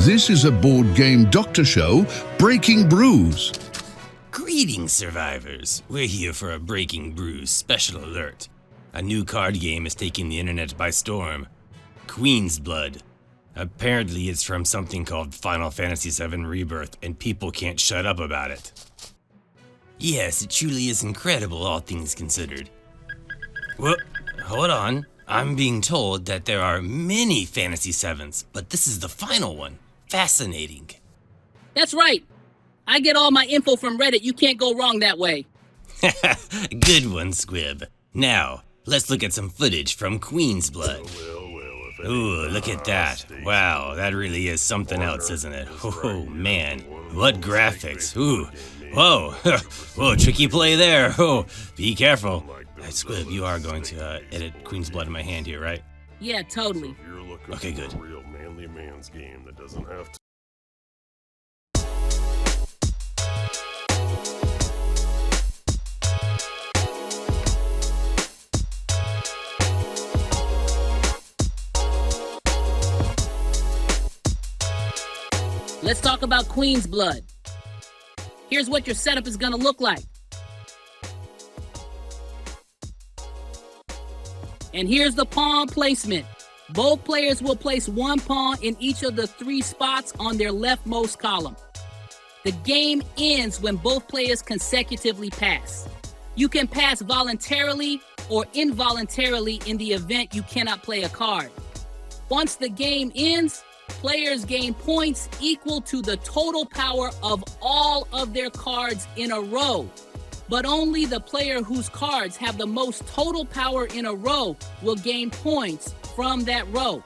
This is a board game doctor show, Breaking Brews. Greetings, survivors. We're here for a Breaking Brews special alert. A new card game is taking the internet by storm. Queen's Blood. Apparently it's from something called Final Fantasy VII Rebirth, and people can't shut up about it. Yes, it truly is incredible, all things considered. Well, hold on. I'm being told that there are many Fantasy VIIs, but this is the final one. Fascinating. That's right. I get all my info from Reddit. You can't go wrong that way. Good one, Squib. Now, let's look at some footage from Queen's Blood. Ooh, look at that. Wow, that really is something else, isn't it? Oh, man. What graphics. Ooh. Whoa. Whoa, tricky play there. Oh, be careful. Squib, you are going to edit Queen's Blood in my hand here, right? Yeah, totally. Okay, good. Real manly man's game that doesn't have to. Let's talk about Queen's Blood. Here's what your setup is gonna look like. And here's the pawn placement. Both players will place one pawn in each of the 3 spots on their leftmost column. The game ends when both players consecutively pass. You can pass voluntarily or involuntarily in the event you cannot play a card. Once the game ends, players gain points equal to the total power of all of their cards in a row. But only the player whose cards have the most total power in a row will gain points from that row.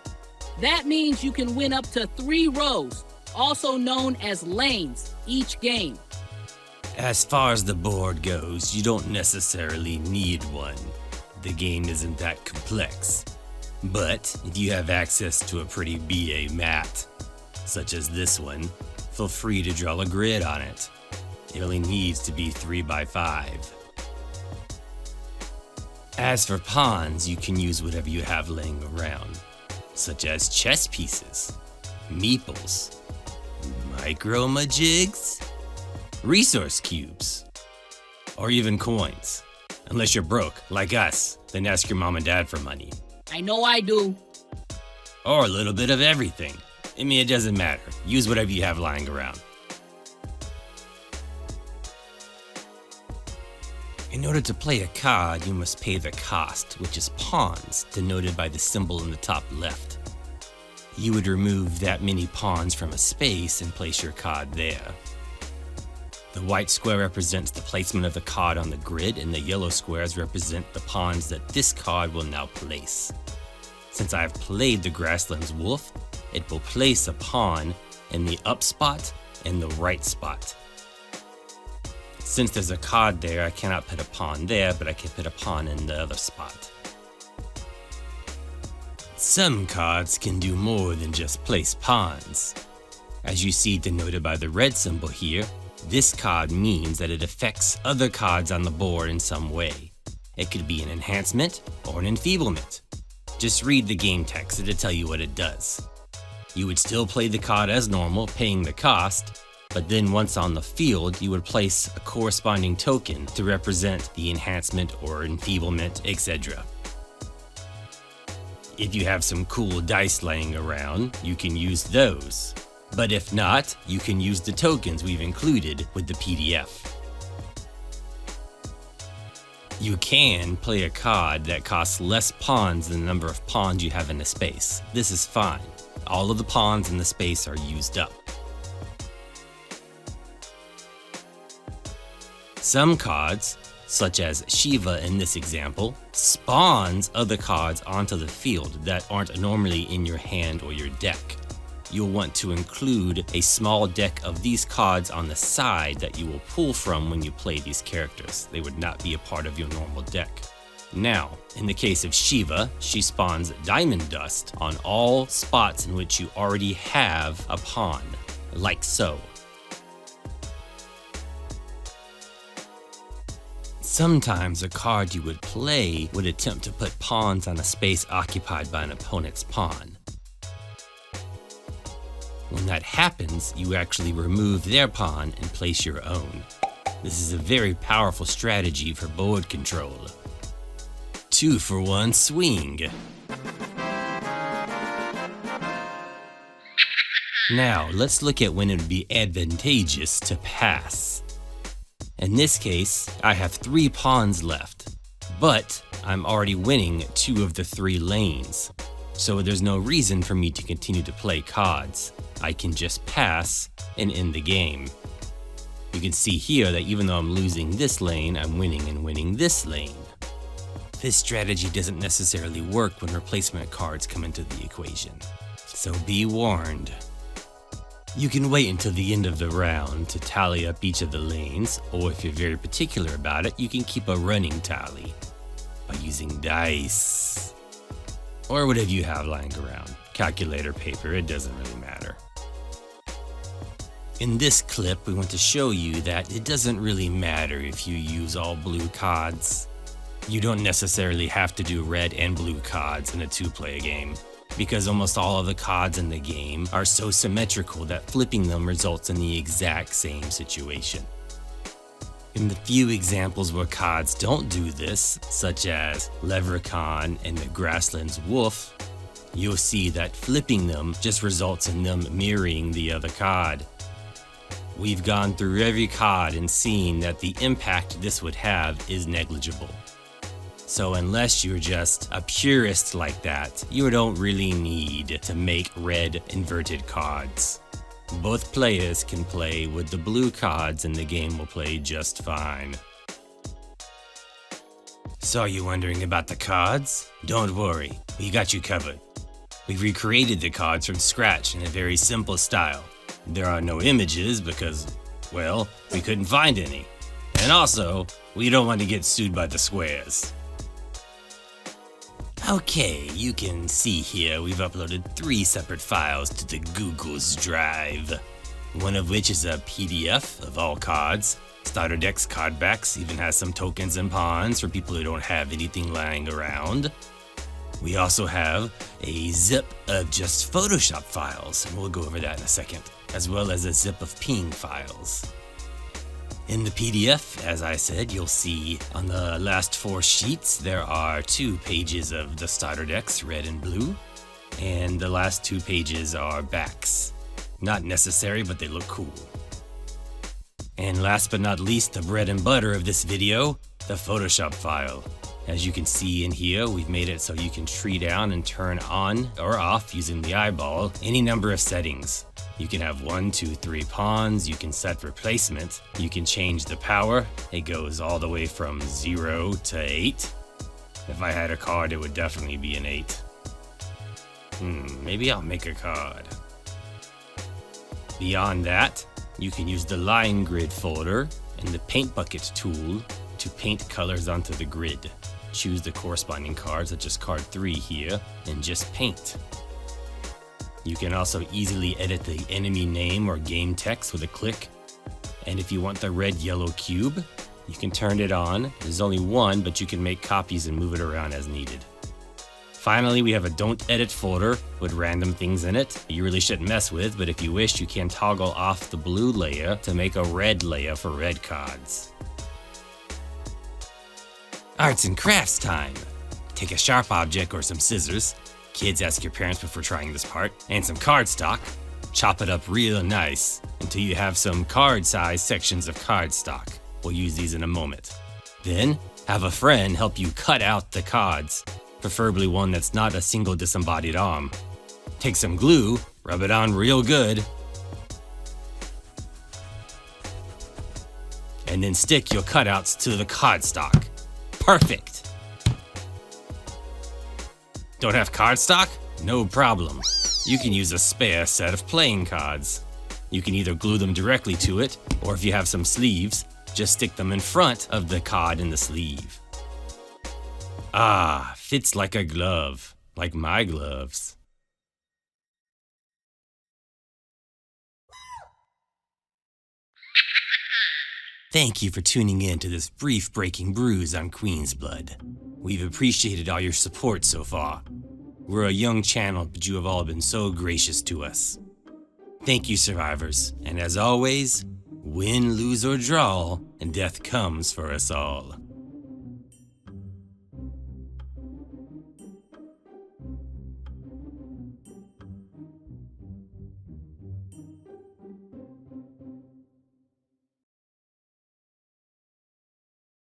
That means you can win up to 3 rows, also known as lanes, each game. As far as the board goes, you don't necessarily need one. The game isn't that complex. But if you have access to a pretty BA mat, such as this one, feel free to draw a grid on it. It only needs to be 3x5. As for pawns, you can use whatever you have laying around, such as chess pieces, meeples, micro-majigs, resource cubes, or even coins. Unless you're broke, like us, then ask your mom and dad for money. I know I do. Or a little bit of everything. I mean, it doesn't matter. Use whatever you have lying around. In order to play a card, you must pay the cost, which is pawns, denoted by the symbol in the top left. You would remove that many pawns from a space and place your card there. The white square represents the placement of the card on the grid, and the yellow squares represent the pawns that this card will now place. Since I have played the Grasslands Wolf, it will place a pawn in the up spot and the right spot. Since there's a card there, I cannot put a pawn there, but I can put a pawn in the other spot. Some cards can do more than just place pawns. As you see denoted by the red symbol here, this card means that it affects other cards on the board in some way. It could be an enhancement or an enfeeblement. Just read the game text, it'll tell you what it does. You would still play the card as normal, paying the cost, but then once on the field, you would place a corresponding token to represent the enhancement or enfeeblement, etc. If you have some cool dice laying around, you can use those. But if not, you can use the tokens we've included with the PDF. You can play a card that costs less pawns than the number of pawns you have in the space. This is fine. All of the pawns in the space are used up. Some cards, such as Shiva in this example, spawns other cards onto the field that aren't normally in your hand or your deck. You'll want to include a small deck of these cards on the side that you will pull from when you play these characters. They would not be a part of your normal deck. Now, in the case of Shiva, she spawns diamond dust on all spots in which you already have a pawn, like so. Sometimes a card you would play would attempt to put pawns on a space occupied by an opponent's pawn. When that happens, you actually remove their pawn and place your own. This is a very powerful strategy for board control. 2-for-1 swing. Now, let's look at when it would be advantageous to pass. In this case, I have 3 pawns left, but I'm already winning 2 of the 3 lanes. So there's no reason for me to continue to play cards. I can just pass and end the game. You can see here that even though I'm losing this lane, I'm winning and winning this lane. This strategy doesn't necessarily work when replacement cards come into the equation, so be warned. You can wait until the end of the round to tally up each of the lanes, or if you're very particular about it, you can keep a running tally by using dice. Or whatever you have lying around. Calculator, paper, it doesn't really matter. In this clip, we want to show you that it doesn't really matter if you use all blue cards. You don't necessarily have to do red and blue cards in a 2-player game, because almost all of the cards in the game are so symmetrical that flipping them results in the exact same situation. In the few examples where cards don't do this, such as Leprechaun and the Grasslands Wolf, you'll see that flipping them just results in them mirroring the other card. We've gone through every card and seen that the impact this would have is negligible. So unless you're just a purist like that, you don't really need to make red inverted cards. Both players can play with the blue cards and the game will play just fine. So are you wondering about the cards? Don't worry, we got you covered. We recreated the cards from scratch in a very simple style. There are no images because, well, we couldn't find any. And also, we don't want to get sued by the squares. Okay, you can see here we've uploaded 3 separate files to the Google's Drive. One of which is a PDF of all cards. Starter Decks card backs even has some tokens and pawns for people who don't have anything lying around. We also have a zip of just Photoshop files, and we'll go over that in a second, as well as a zip of Ping files. In the PDF, as I said, you'll see on the last 4 sheets there are 2 pages of the starter decks, red and blue, and the last 2 pages are backs. Not necessary, but they look cool. And last but not least, the bread and butter of this video, the Photoshop file. As you can see in here, we've made it so you can tree down and turn on or off using the eyeball any number of settings. You can have 1, 2, 3 pawns, you can set replacement, you can change the power. It goes all the way from 0 to 8. If I had a card, it would definitely be an 8. Maybe I'll make a card. Beyond that, you can use the line grid folder and the paint bucket tool to paint colors onto the grid. Choose the corresponding card, such as card 3 here, and just paint. You can also easily edit the enemy name or game text with a click. And if you want the red-yellow cube, you can turn it on. There's only one, but you can make copies and move it around as needed. Finally, we have a don't edit folder with random things in it you really shouldn't mess with, but if you wish, you can toggle off the blue layer to make a red layer for red cards. Arts and crafts time. Take a sharp object or some scissors. Kids, ask your parents before trying this part. And some cardstock. Chop it up real nice until you have some card-sized sections of cardstock. We'll use these in a moment. Then, have a friend help you cut out the cards, preferably one that's not a single disembodied arm. Take some glue, rub it on real good, and then stick your cutouts to the cardstock. Perfect! Don't have cardstock? No problem. You can use a spare set of playing cards. You can either glue them directly to it, or if you have some sleeves, just stick them in front of the card in the sleeve. Ah, fits like a glove, like my gloves. Thank you for tuning in to this brief Breaking Brews on Queen's Blood. We've appreciated all your support so far. We're a young channel, but you have all been so gracious to us. Thank you, survivors, and as always, win, lose, or draw, and death comes for us all.